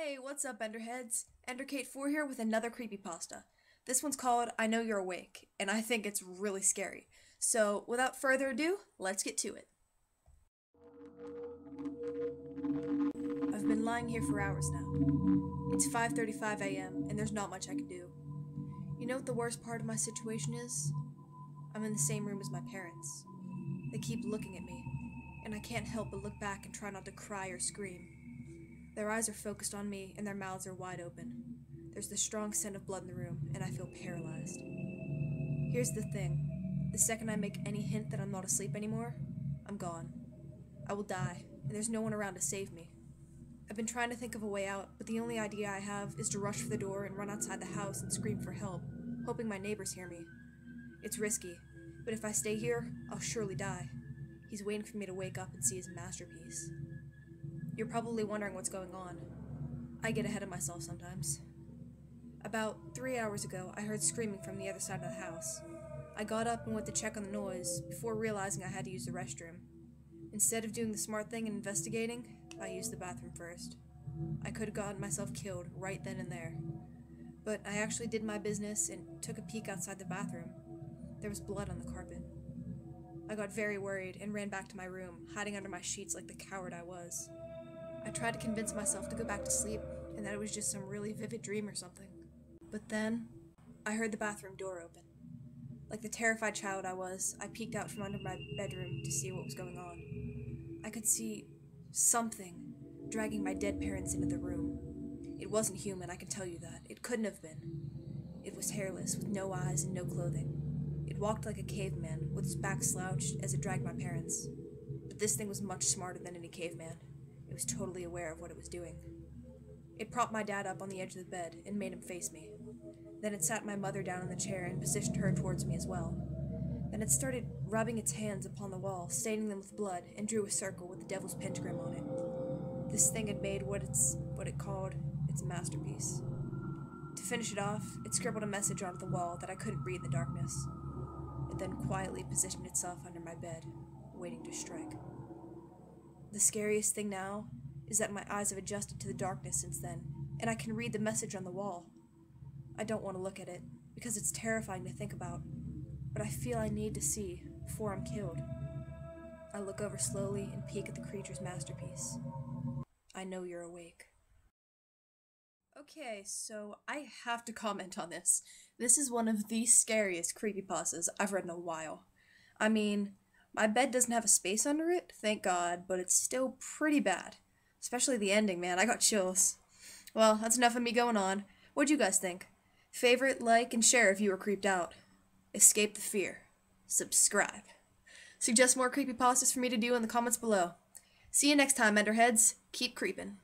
Hey, what's up, Enderheads? Enderkate4 here with another creepypasta. This one's called I Know You're Awake, and I think it's really scary. So, without further ado, let's get to it. I've been lying here for hours now. It's 5:35 a.m., and there's not much I can do. You know what the worst part of my situation is? I'm in the same room as my parents. They keep looking at me, and I can't help but look back and try not to cry or scream. Their eyes are focused on me, and their mouths are wide open. There's the strong scent of blood in the room, and I feel paralyzed. Here's the thing. The second I make any hint that I'm not asleep anymore, I'm gone. I will die, and there's no one around to save me. I've been trying to think of a way out, but the only idea I have is to rush for the door and run outside the house and scream for help, hoping my neighbors hear me. It's risky, but if I stay here, I'll surely die. He's waiting for me to wake up and see his masterpiece. You're probably wondering what's going on. I get ahead of myself sometimes. About 3 hours ago, I heard screaming from the other side of the house. I got up and went to check on the noise before realizing I had to use the restroom. Instead of doing the smart thing and investigating, I used the bathroom first. I could have gotten myself killed right then and there. But I actually did my business and took a peek outside the bathroom. There was blood on the carpet. I got very worried and ran back to my room, hiding under my sheets like the coward I was. I tried to convince myself to go back to sleep and that it was just some really vivid dream or something. But then, I heard the bathroom door open. Like the terrified child I was, I peeked out from under my bedroom to see what was going on. I could see something dragging my dead parents into the room. It wasn't human, I can tell you that. It couldn't have been. It was hairless, with no eyes and no clothing. It walked like a caveman, with its back slouched as it dragged my parents. But this thing was much smarter than any caveman. It was totally aware of what it was doing. It propped my dad up on the edge of the bed and made him face me. Then it sat my mother down in the chair and positioned her towards me as well. Then it started rubbing its hands upon the wall, staining them with blood, and drew a circle with the devil's pentagram on it. This thing had made what it called its masterpiece. To finish it off, it scribbled a message onto the wall that I couldn't read in the darkness. It then quietly positioned itself under my bed, waiting to strike. The scariest thing now is that my eyes have adjusted to the darkness since then, and I can read the message on the wall. I don't want to look at it, because it's terrifying to think about, but I feel I need to see before I'm killed. I look over slowly and peek at the creature's masterpiece. I know you're awake. Okay, so I have to comment on this. This is one of the scariest creepypastas I've read in a while. I mean, my bed doesn't have a space under it, thank God, but it's still pretty bad. Especially the ending, man, I got chills. Well, that's enough of me going on. What'd you guys think? Favorite, like, and share if you were creeped out. Escape the fear. Subscribe. Suggest more creepypastas for me to do in the comments below. See you next time, Enderheads. Keep creeping.